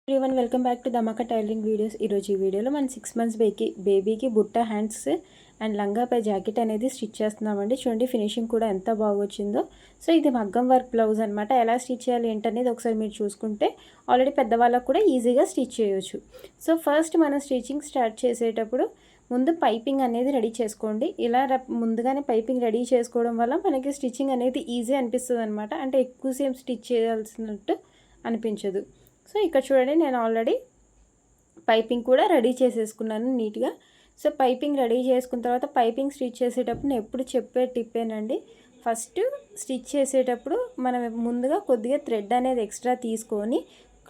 Everyone welcome back to Dhamaka tailoring videos. ఈరోజు ఈ వీడియోలో మనం 6 months బేబీకి బుట్ట హ్యాండ్స్ అండ్ లంగాపై జాకెట్ అనేది స్టిచ్ చేస్తున్నామండి. చూడండి ఫినిషింగ్ కూడా ఎంత బాగా వచ్చిందో. సో ఇది మగ్గం వర్క్ బ్లౌజ్ అనమాట. ఎలా స్టిచ్ చేయాలి ఏంటనేది ఒకసారి మీరు చూసుకుంటే ఆల్రెడీ పెద్దవాళ్ళకు కూడా ఈజీగా స్టిచ్ చేయొచ్చు. సో ఫస్ట్ మనం స్టిచ్చింగ్ స్టార్ట్ చేసేటప్పుడు ముందు పైపింగ్ అనేది రెడీ చేసుకోండి. ఇలా ముందుగానే పైపింగ్ రెడీ చేసుకోవడం వల్ల మనకి స్టిచ్చింగ్ అనేది ఈజీ అనిపిస్తుంది అనమాట. అంటే ఎక్కువసేపు స్టిచ్ చేయాల్సినట్టు అనిపించదు. సో ఇక్కడ చూడండి నేను ఆల్రెడీ పైపింగ్ కూడా రెడీ చేసేసుకున్నాను నీట్గా. సో పైపింగ్ రెడీ చేసుకున్న తర్వాత పైపింగ్ స్టిచ్ చేసేటప్పుడు నేను ఎప్పుడు చెప్పే టిప్పేనండి. ఫస్ట్ స్టిచ్ చేసేటప్పుడు మనం ముందుగా కొద్దిగా థ్రెడ్ అనేది ఎక్స్ట్రా తీసుకొని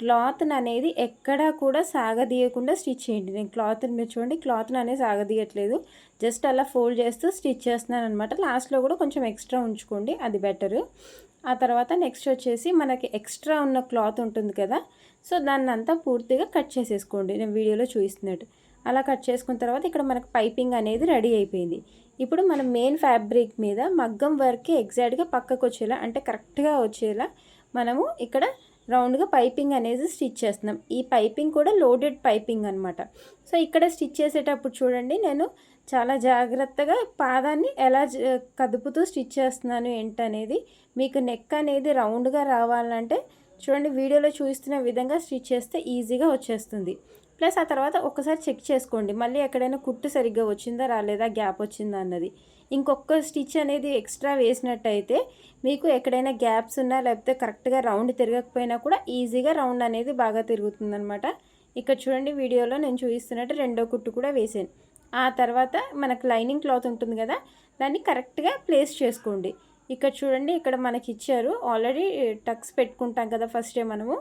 క్లాత్ని అనేది ఎక్కడా కూడా సాగదీయకుండా స్టిచ్ చేయండి. నేను క్లాత్ని మీరు చూడండి క్లాత్ని అనేది సాగదీయట్లేదు, జస్ట్ అలా ఫోల్డ్ చేస్తూ స్టిచ్ చేస్తున్నాను అనమాట. లాస్ట్లో కూడా కొంచెం ఎక్స్ట్రా ఉంచుకోండి, అది బెటరు. ఆ తర్వాత నెక్స్ట్ వచ్చేసి మనకి ఎక్స్ట్రా ఉన్న క్లాత్ ఉంటుంది కదా, సో దాన్ని అంతా పూర్తిగా కట్ చేసేసుకోండి నేను వీడియోలో చూపిస్తున్నట్టు. అలా కట్ చేసుకున్న తర్వాత ఇక్కడ మనకు పైపింగ్ అనేది రెడీ అయిపోయింది. ఇప్పుడు మనం మెయిన్ ఫ్యాబ్రిక్ మీద మగ్గం వర్క్కి ఎగ్జాక్ట్గా పక్కకు వచ్చేలా, అంటే కరెక్ట్గా వచ్చేలా మనము ఇక్కడ రౌండ్గా పైపింగ్ అనేది స్టిచ్ చేస్తున్నాం. ఈ పైపింగ్ కూడా లోడెడ్ పైపింగ్ అనమాట. సో ఇక్కడ స్టిచ్ చేసేటప్పుడు చూడండి నేను చాలా జాగ్రత్తగా పాదాన్ని ఎలా కదుపుతూ స్టిచ్ చేస్తున్నాను ఏంటనేది. మీకు నెక్ అనేది రౌండ్గా రావాలంటే చూడండి వీడియోలో చూస్తున్న విధంగా స్టిచ్ చేస్తే ఈజీగా వచ్చేస్తుంది. ప్లస్ ఆ తర్వాత ఒకసారి చెక్ చేసుకోండి మళ్ళీ ఎక్కడైనా కుట్టు సరిగ్గా వచ్చిందా రాలేదా, గ్యాప్ వచ్చిందా అన్నది. ఇంకొక స్టిచ్ అనేది ఎక్స్ట్రా వేసినట్టయితే మీకు ఎక్కడైనా గ్యాప్స్ ఉన్నా లేకపోతే కరెక్ట్గా రౌండ్ తిరగకపోయినా కూడా ఈజీగా రౌండ్ అనేది బాగా తిరుగుతుందనమాట. ఇక్కడ చూడండి వీడియోలో నేను చూపిస్తున్నట్టు రెండో కుట్టు కూడా వేసాను. ఆ తర్వాత మనకు లైనింగ్ క్లాత్ ఉంటుంది కదా, దాన్ని కరెక్ట్గా ప్లేస్ చేసుకోండి. ఇక్కడ చూడండి ఇక్కడ మనకి ఇచ్చారు ఆల్రెడీ టక్స్ పెట్టుకుంటాం కదా ఫస్టే మనము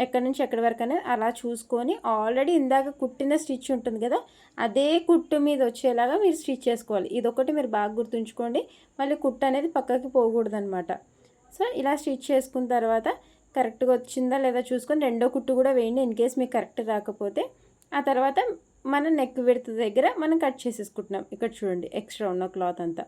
ఎక్కడి నుంచి ఎక్కడి వరకు అనేది అలా చూసుకొని ఆల్రెడీ ఇందాక కుట్టిన స్టిచ్ ఉంటుంది కదా అదే కుట్టు మీద వచ్చేలాగా మీరు స్టిచ్ చేసుకోవాలి. ఇదొకటి మీరు బాగా గుర్తుంచుకోండి, మళ్ళీ కుట్టు అనేది పక్కకి పోకూడదు అనమాట. సో ఇలా స్టిచ్ చేసుకున్న తర్వాత కరెక్ట్గా వచ్చిందా లేదా చూసుకొని రెండో కుట్టు కూడా వేయండి ఇన్ కేస్ మీకు కరెక్ట్ రాకపోతే. ఆ తర్వాత మనం నెక్ విడ్త్ దగ్గర మనం కట్ చేసేసుకుంటున్నాం. ఇక్కడ చూడండి ఎక్స్ట్రా ఉన్న క్లాత్ అంతా.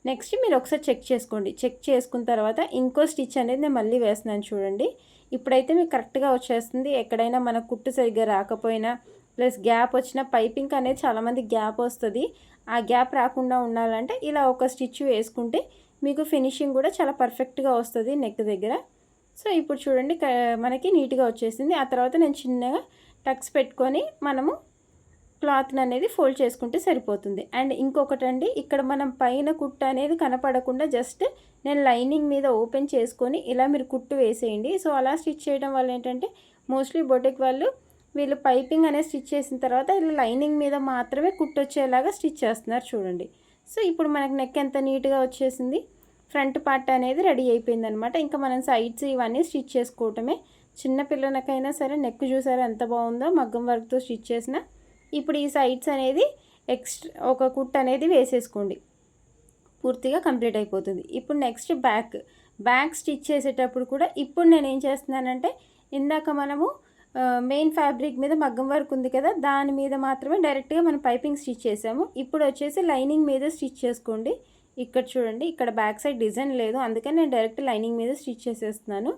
నెక్స్ట్ మీరు ఒకసారి చెక్ చేసుకోండి. చెక్ చేసుకున్న తర్వాత ఇంకో స్టిచ్ అనేది నేను మళ్ళీ వేస్తున్నాను చూడండి. ఇప్పుడైతే మీకు కరెక్ట్గా వచ్చేస్తుంది. ఎక్కడైనా మన కుట్టు సరిగ్గా రాకపోయినా ప్లస్ గ్యాప్ వచ్చిన పైపింగ్ అనేది చాలామంది గ్యాప్ వస్తుంది. ఆ గ్యాప్ రాకుండా ఉండాలంటే ఇలా ఒక స్టిచ్ వేసుకుంటే మీకు ఫినిషింగ్ కూడా చాలా పర్ఫెక్ట్గా వస్తుంది నెక్ దగ్గర. సో ఇప్పుడు చూడండి మనకి నీట్గా వచ్చేసింది. ఆ తర్వాత నేను చిన్నగా టక్స్ పెట్టుకొని మనము క్లాత్ని అనేది ఫోల్డ్ చేసుకుంటే సరిపోతుంది. అండ్ ఇంకొకటండి, ఇక్కడ మనం పైన కుట్టు అనేది కనపడకుండా జస్ట్ నేను లైనింగ్ మీద ఓపెన్ చేసుకొని ఇలా మీరు కుట్టు వేసేయండి. సో అలా స్టిచ్ చేయడం వల్ల ఏంటంటే మోస్ట్లీ బొటిక్ వాళ్ళు వీళ్ళు పైపింగ్ అనేది స్టిచ్ చేసిన తర్వాత ఇలా లైనింగ్ మీద మాత్రమే కుట్టు వచ్చేలాగా స్టిచ్ చేస్తున్నారు చూడండి. సో ఇప్పుడు మనకు నెక్ ఎంత నీట్గా వచ్చేసింది, ఫ్రంట్ పార్ట్ అనేది రెడీ అయిపోయింది అనమాట. ఇంకా మనం సైడ్స్ ఇవన్నీ స్టిచ్ చేసుకోవటమే. చిన్న పిల్లలకైనా సరే నెక్ చూసారా ఎంత బాగుందో మగ్గం వర్క్తో స్టిచ్ చేసిన. ఇప్పుడు ఈ సైడ్స్ అనేది ఎక్స్ట్రా ఒక కుట్ అనేది వేసేసుకోండి, పూర్తిగా కంప్లీట్ అయిపోతుంది. ఇప్పుడు నెక్స్ట్ బ్యాక్ స్టిచ్ చేసేటప్పుడు కూడా ఇప్పుడు నేను ఏం చేస్తున్నానంటే ఇందాక మనము మెయిన్ ఫ్యాబ్రిక్ మీద మగ్గం వర్క్ ఉంది కదా దాని మీద మాత్రమే డైరెక్ట్గా మనం పైపింగ్ స్టిచ్ చేసాము. ఇప్పుడు వచ్చేసి లైనింగ్ మీద స్టిచ్ చేసుకోండి. ఇక్కడ చూడండి ఇక్కడ బ్యాక్ సైడ్ డిజైన్ లేదు, అందుకని నేను డైరెక్ట్ లైనింగ్ మీద స్టిచ్ చేసేస్తున్నాను.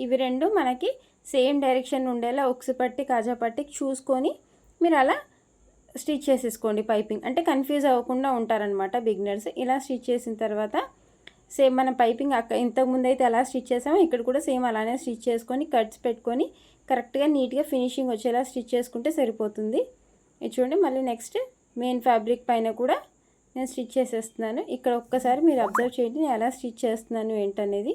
ఇవి రెండు మనకి సేమ్ డైరెక్షన్ ఉండేలా ఉక్సు పట్టి కాజా పట్టి చూసుకొని మీరు అలా స్టిచ్ చేసేసుకోండి పైపింగ్. అంటే కన్ఫ్యూజ్ అవ్వకుండా ఉంటారనమాట బిగినర్స్. ఇలా స్టిచ్ చేసిన తర్వాత సేమ్ మన పైపింగ్ ఇంతకుముందు అయితే ఎలా స్టిచ్ చేసామో ఇక్కడ కూడా సేమ్ అలానే స్టిచ్ చేసుకొని కట్స్ పెట్టుకొని కరెక్ట్గా నీట్గా ఫినిషింగ్ వచ్చేలా స్టిచ్ చేసుకుంటే సరిపోతుంది. ఇది చూడండి మళ్ళీ నెక్స్ట్ మెయిన్ ఫ్యాబ్రిక్ పైన కూడా నేను స్టిచ్ చేసేస్తున్నాను. ఇక్కడ ఒక్కసారి మీరు అబ్జర్వ్ చేయండి నేను ఎలా స్టిచ్ చేస్తున్నాను ఏంటనేది.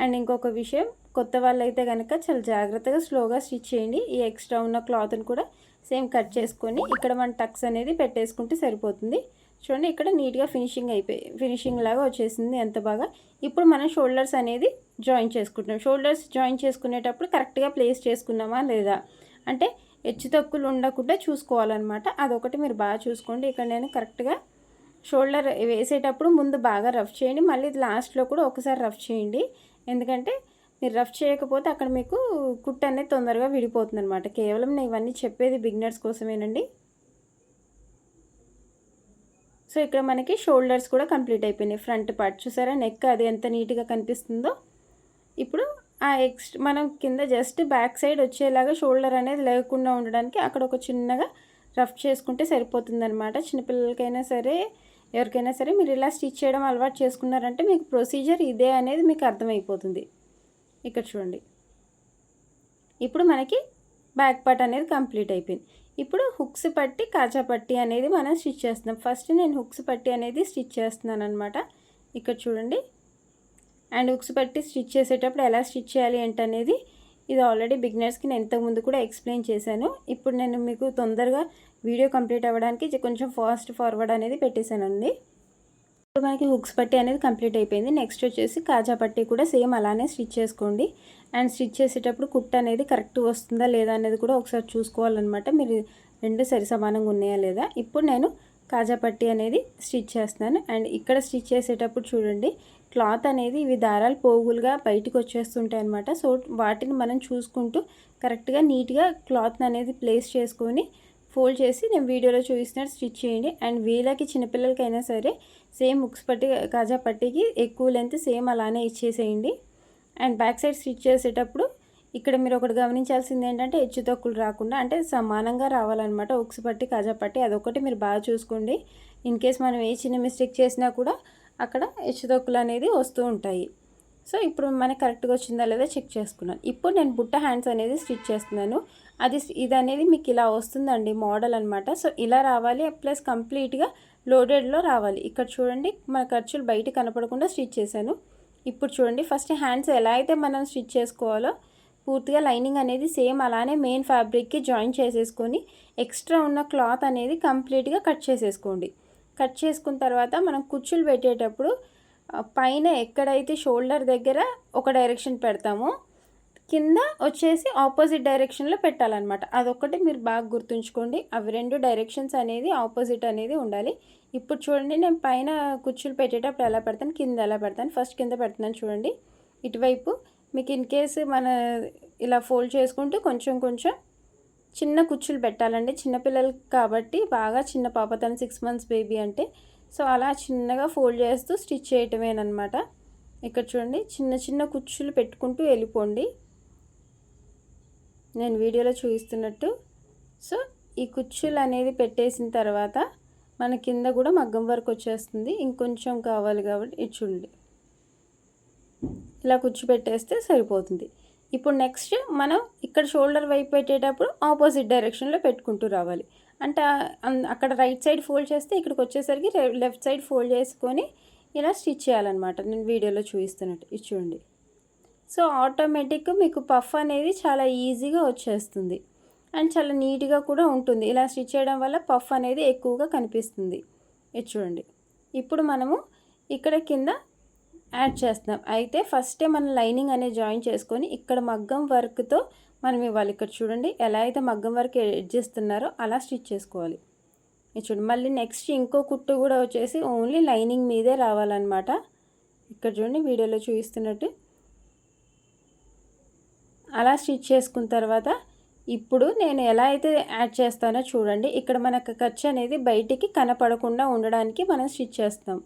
అండ్ ఇంకొక విషయం, కొత్త వాళ్ళు అయితే కనుక చాలా జాగ్రత్తగా స్లోగా స్టిచ్ చేయండి. ఈ ఎక్స్ట్రా ఉన్న క్లాత్ని కూడా సేమ్ కట్ చేసుకొని ఇక్కడ మన టక్స్ అనేది పెట్టేసుకుంటే సరిపోతుంది. చూడండి ఇక్కడ నీట్గా ఫినిషింగ్ లాగా వచ్చేసింది ఎంత బాగా. ఇప్పుడు మనం షోల్డర్స్ అనేది జాయిన్ చేసుకుంటున్నాం. షోల్డర్స్ జాయిన్ చేసుకునేటప్పుడు కరెక్ట్గా ప్లేస్ చేసుకున్నామా లేదా అంటే హెచ్చు తక్కువలు ఉండకుండా చూసుకోవాలన్నమాట. అదొకటి మీరు బాగా చూసుకోండి. ఇక్కడ నేను కరెక్ట్గా షోల్డర్ వేసేటప్పుడు ముందు బాగా రఫ్ చేయండి, మళ్ళీ లాస్ట్లో కూడా ఒకసారి రఫ్ చేయండి. ఎందుకంటే మీరు రఫ్ చేయకపోతే అక్కడ మీకు కుట్టు అనేది తొందరగా విడిపోతుంది అనమాట. కేవలం నేను ఇవన్నీ చెప్పేది బిగినర్స్ కోసమేనండి. సో ఇక్కడ మనకి షోల్డర్స్ కూడా కంప్లీట్ అయిపోయినాయి. ఫ్రంట్ పార్ట్ చూసారా నెక్ అది ఎంత నీట్గా కనిపిస్తుందో. ఇప్పుడు మనం కింద జస్ట్ బ్యాక్ సైడ్ వచ్చేలాగా షోల్డర్ అనేది లేకుండా ఉండడానికి అక్కడ ఒక చిన్నగా రఫ్ చేసుకుంటే సరిపోతుందన్నమాట. చిన్నపిల్లలకైనా సరే ఎవరికైనా సరే మీరు ఇలా స్టిచ్ చేయడం అలవాటు చేసుకున్నారంటే మీకు ప్రొసీజర్ ఇదే అనేది మీకు అర్థమైపోతుంది. ఇక్కడ చూడండి, ఇప్పుడు మనకి బ్యాక్ పార్ట్ అనేది కంప్లీట్ అయిపోయింది. ఇప్పుడు హుక్స్ పట్టి కాజా పట్టి అనేది మనం స్టిచ్ చేస్తున్నాం. ఫస్ట్ నేను హుక్స్ పట్టి అనేది స్టిచ్ చేస్తున్నాను అనమాట. ఇక్కడ చూడండి, అండ్ హుక్స్ పట్టి స్టిచ్ చేసేటప్పుడు ఎలా స్టిచ్ చేయాలి ఏంటనేది ఇది ఆల్రెడీ బిగినర్స్కి నేను ఇంతకుముందు కూడా ఎక్స్ప్లెయిన్ చేశాను. ఇప్పుడు నేను మీకు తొందరగా వీడియో కంప్లీట్ అవ్వడానికి కొంచెం ఫాస్ట్ ఫార్వర్డ్ అనేది పెట్టేశానండి. ఇప్పుడు మనకి హుక్స్ పట్టి అనేది కంప్లీట్ అయిపోయింది. నెక్స్ట్ వచ్చేసి కాజా పట్టి కూడా సేమ్ అలానే స్టిచ్ చేసుకోండి. అండ్ స్టిచ్ చేసేటప్పుడు కుట్టు అనేది కరెక్ట్ వస్తుందా లేదా అనేది కూడా ఒకసారి చూసుకోవాలన్నమాట. మీరు రెండు సరి సమానంగా ఉన్నాయా లేదా. ఇప్పుడు నేను కాజా పట్టి అనేది స్టిచ్ చేస్తున్నాను. అండ్ ఇక్కడ స్టిచ్ చేసేటప్పుడు చూడండి, క్లాత్ అనేది ఇవి దారాలు పోగులుగా బయటకు వచ్చేస్తుంటాయి అన్నమాట. సో వాటిని మనం చూసుకుంటూ కరెక్ట్గా నీట్గా క్లాత్ని అనేది ప్లేస్ చేసుకొని ఫోల్డ్ చేసి నేను వీడియోలో చూపిస్తున్నట్టు స్టిచ్ చేయండి. అండ్ వీళ్ళకి చిన్నపిల్లలకైనా సరే సేమ్ హుక్స్ పట్టి కాజా పట్టికి ఎక్కువ లెంత్ సేమ్ అలానే ఇచ్చేసేయండి. అండ్ బ్యాక్ సైడ్ స్టిచ్ చేసేటప్పుడు ఇక్కడ మీరు ఒకటి గమనించాల్సింది ఏంటంటే హెచ్చు తక్కువలు రాకుండా అంటే సమానంగా రావాలన్నమాట. హుక్స్ పట్టి కాజా పట్టి అదొకటి మీరు బాగా చూసుకోండి. ఇన్ కేస్ మనం ఏ చిన్న మిస్టేక్ చేసినా కూడా అక్కడ హెచ్చు తక్కువలు అనేది వస్తూ ఉంటాయి. సో ఇప్పుడు మనకి కరెక్ట్గా వచ్చిందా లేదా చెక్ చేసుకున్నాను. ఇప్పుడు నేను బుట్ట హ్యాండ్స్ అనేది స్టిచ్ చేస్తున్నాను. ఇది అనేది మీకు ఇలా వస్తుందండి మోడల్ అనమాట. సో ఇలా రావాలి, ప్లస్ కంప్లీట్గా లోడెడ్లో రావాలి. ఇక్కడ చూడండి, మన ఖర్చులు బయట కనపడకుండా స్టిచ్ చేశాను. ఇప్పుడు చూడండి, ఫస్ట్ హ్యాండ్స్ ఎలా అయితే మనం స్టిచ్ చేసుకోవాలో పూర్తిగా లైనింగ్ అనేది సేమ్ అలానే మెయిన్ ఫ్యాబ్రిక్కి జాయిన్ చేసేసుకొని ఎక్స్ట్రా ఉన్న క్లాత్ అనేది కంప్లీట్గా కట్ చేసేసుకోండి. కట్ చేసుకున్న తర్వాత మనం కుచ్చులు పెట్టేటప్పుడు పైన ఎక్కడైతే షోల్డర్ దగ్గర ఒక డైరెక్షన్ పెడతామో కింద వచ్చేసి ఆపోజిట్ డైరెక్షన్లో పెట్టాలన్నమాట. అదొక్కటి మీరు బాగా గుర్తుంచుకోండి. అవి రెండు డైరెక్షన్స్ అనేది ఆపోజిట్ అనేది ఉండాలి. ఇప్పుడు చూడండి, నేను పైన కుచ్చులు పెట్టేటప్పుడు ఎలా పెడతాను, కింద ఎలా పెడతాను. ఫస్ట్ కింద పెడుతున్నాను చూడండి. ఇటువైపు మీకు ఇన్ కేసు మన ఇలా ఫోల్డ్ చేసుకుంటూ కొంచెం కొంచెం చిన్న కుచ్చులు పెట్టాలండి. చిన్నపిల్లలకి కాబట్టి బాగా చిన్న పాప, తను 6 months బేబీ అంటే సో అలా చిన్నగా ఫోల్డ్ చేస్తూ స్టిచ్ చేయటమేనమాట. ఇక్కడ చూడండి, చిన్న చిన్న కుచ్చులు పెట్టుకుంటూ వెళ్ళిపోండి నేను వీడియోలో చూపిస్తున్నట్టు. సో ఈ కుచ్చులు అనేది పెట్టేసిన తర్వాత మన కింద కూడా మగ్గం వర్క్ వచ్చేస్తుంది. ఇంకొంచెం కావాలి కాబట్టి ఇది చూడండి, ఇలా కుచ్చు పెట్టేస్తే సరిపోతుంది. ఇప్పుడు నెక్స్ట్ మనం ఇక్కడ షోల్డర్ వైపు పెట్టేటప్పుడు ఆపోజిట్ డైరెక్షన్లో పెట్టుకుంటూ రావాలి. అంటే అక్కడ రైట్ సైడ్ ఫోల్డ్ చేస్తే ఇక్కడికి వచ్చేసరికి లెఫ్ట్ సైడ్ ఫోల్డ్ చేసుకొని ఇలా స్టిచ్ చేయాలన్నమాట. నేను వీడియోలో చూపిస్తున్నట్టు ఇది చూడండి. సో ఆటోమేటిక్గా మీకు పఫ్ అనేది చాలా ఈజీగా వచ్చేస్తుంది అండ్ చాలా నీట్గా కూడా ఉంటుంది. ఇలా స్టిచ్ చేయడం వల్ల పఫ్ అనేది ఎక్కువగా కనిపిస్తుంది. ఇది చూడండి. ఇప్పుడు మనము ఇక్కడ కింద యాడ్ చేస్తున్నాం. అయితే ఫస్టే మనం లైనింగ్ అనేది జాయిన్ చేసుకొని ఇక్కడ మగ్గం వర్క్తో మనం ఇవ్వాలి. ఇక్కడ చూడండి, ఎలా అయితే మగ్గం వర్క్ ఎడ్ చేస్తున్నారో అలా స్టిచ్ చేసుకోవాలి. ఇది చూడండి. మళ్ళీ నెక్స్ట్ ఇంకో కుట్టు కూడా వచ్చేసి ఓన్లీ లైనింగ్ మీదే రావాలన్నమాట. ఇక్కడ చూడండి, వీడియోలో చూపిస్తున్నట్టు అలా స్టిచ్ చేసుకున్న తర్వాత ఇప్పుడు నేను ఎలా అయితే యాడ్ చేస్తానో చూడండి. ఇక్కడ మనకు ఖర్చు అనేది బయటికి కనపడకుండా ఉండడానికి మనం స్టిచ్ చేస్తాం.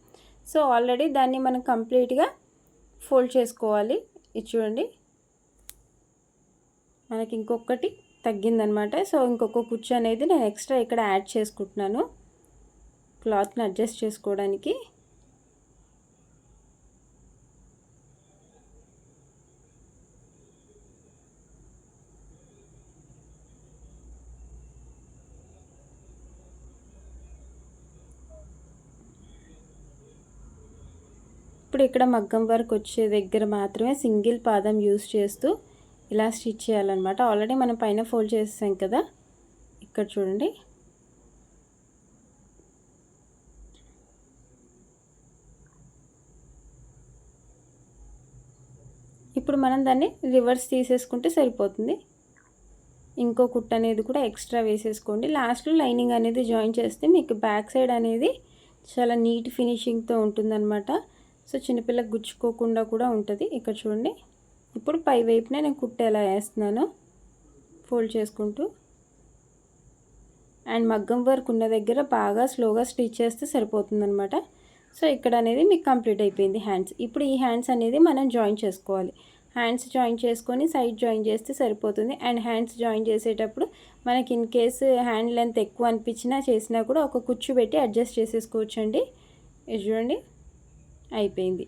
సో ఆల్రెడీ దాన్ని మనం కంప్లీట్గా ఫోల్డ్ చేసుకోవాలి. ఇది చూడండి, మనకి ఇంకొకటి తగ్గిందనమాట. సో ఇంకొక కుచ్చు అనేది నేను ఎక్స్ట్రా ఇక్కడ యాడ్ చేసుకుంటున్నాను క్లాత్ని అడ్జస్ట్ చేసుకోవడానికి. ఇప్పుడు ఇక్కడ మగ్గం వర్క్ వచ్చే దగ్గర మాత్రమే సింగిల్ పాదం యూస్ చేస్తూ ఇలా స్టిచ్ చేయాలన్నమాట. ఆల్రెడీ మనం పైన ఫోల్డ్ చేసాం కదా, ఇక్కడ చూడండి. ఇప్పుడు మనం దాన్ని రివర్స్ తీసేసుకుంటే సరిపోతుంది. ఇంకో కుట్ట అనేది కూడా ఎక్స్ట్రా వేసేసుకోండి. లాస్ట్లో లైనింగ్ అనేది జాయిన్ చేస్తే మీకు బ్యాక్ సైడ్ అనేది చాలా నీట్ ఫినిషింగ్తో ఉంటుందన్నమాట. సో చిన్నపిల్లకి గుచ్చుకోకుండా కూడా ఉంటుంది. ఇక్కడ చూడండి, ఇప్పుడు పై వైపునే నేను కుట్ట ఎలా వేస్తున్నానో ఫోల్డ్ చేసుకుంటూ అండ్ మగ్గం వర్క్ ఉన్న దగ్గర బాగా స్లోగా స్టిచ్ చేస్తే సరిపోతుందన్నమాట. సో ఇక్కడ అనేది మీకు కంప్లీట్ అయిపోయింది హ్యాండ్స్. ఇప్పుడు ఈ హ్యాండ్స్ అనేది మనం జాయిన్ చేసుకోవాలి. హ్యాండ్స్ జాయిన్ చేసుకొని సైడ్ జాయిన్ చేస్తే సరిపోతుంది. అండ్ హ్యాండ్స్ జాయిన్ చేసేటప్పుడు మనకి ఇన్ కేసు హ్యాండ్ లెంత్ ఎక్కువ అనిపించినా చేసినా కూడా ఒక కుచ్చు పెట్టి అడ్జస్ట్ చేసేసుకోవచ్చండి. ఇది చూడండి అయిపోయింది.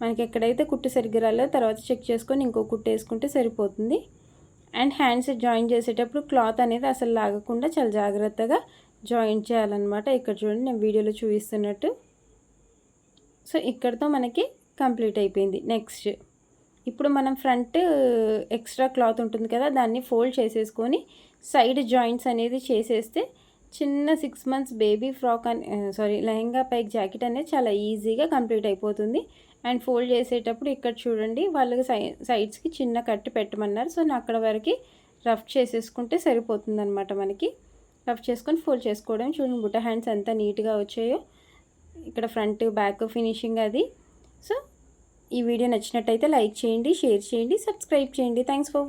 మనకి ఎక్కడైతే కుట్టు సరిగ్గా రాలేదో తర్వాత చెక్ చేసుకొని ఇంకో కుట్టు వేసుకుంటే సరిపోతుంది. అండ్ హ్యాండ్స్ జాయిన్ చేసేటప్పుడు క్లాత్ అనేది అసలు లాగకుండా చాలా జాగ్రత్తగా జాయిన్ చేయాలన్నమాట. ఇక్కడ చూడండి నేను వీడియోలో చూపిస్తున్నట్టు. సో ఇక్కడతో మనకి కంప్లీట్ అయిపోయింది. నెక్స్ట్ ఇప్పుడు మనం ఫ్రంట్ ఎక్స్ట్రా క్లాత్ ఉంటుంది కదా, దాన్ని ఫోల్డ్ చేసేసుకొని సైడ్ జాయింట్స్ అనేది చేసేస్తే చిన్న 6 months బేబీ ఫ్రాక్ లెహంగా పైకి జాకెట్ అనేది చాలా ఈజీగా కంప్లీట్ అయిపోతుంది. అండ్ ఫోల్డ్ చేసేటప్పుడు ఇక్కడ చూడండి వాళ్ళకి సైడ్స్కి చిన్న కట్టు పెట్టమన్నారు. సో నేను అక్కడ వరకు రఫ్ చేసేసుకుంటే సరిపోతుంది అనమాట. మనకి రఫ్ చేసుకొని ఫోల్డ్ చేసుకోవడం. చూడండి బుట్ట హ్యాండ్స్ ఎంత నీట్గా వచ్చాయో. ఇక్కడ ఫ్రంట్ బ్యాక్ ఫినిషింగ్ అది. సో ఈ వీడియో నచ్చినట్టయితే లైక్ చేయండి, షేర్ చేయండి, సబ్స్క్రైబ్ చేయండి. Thanks for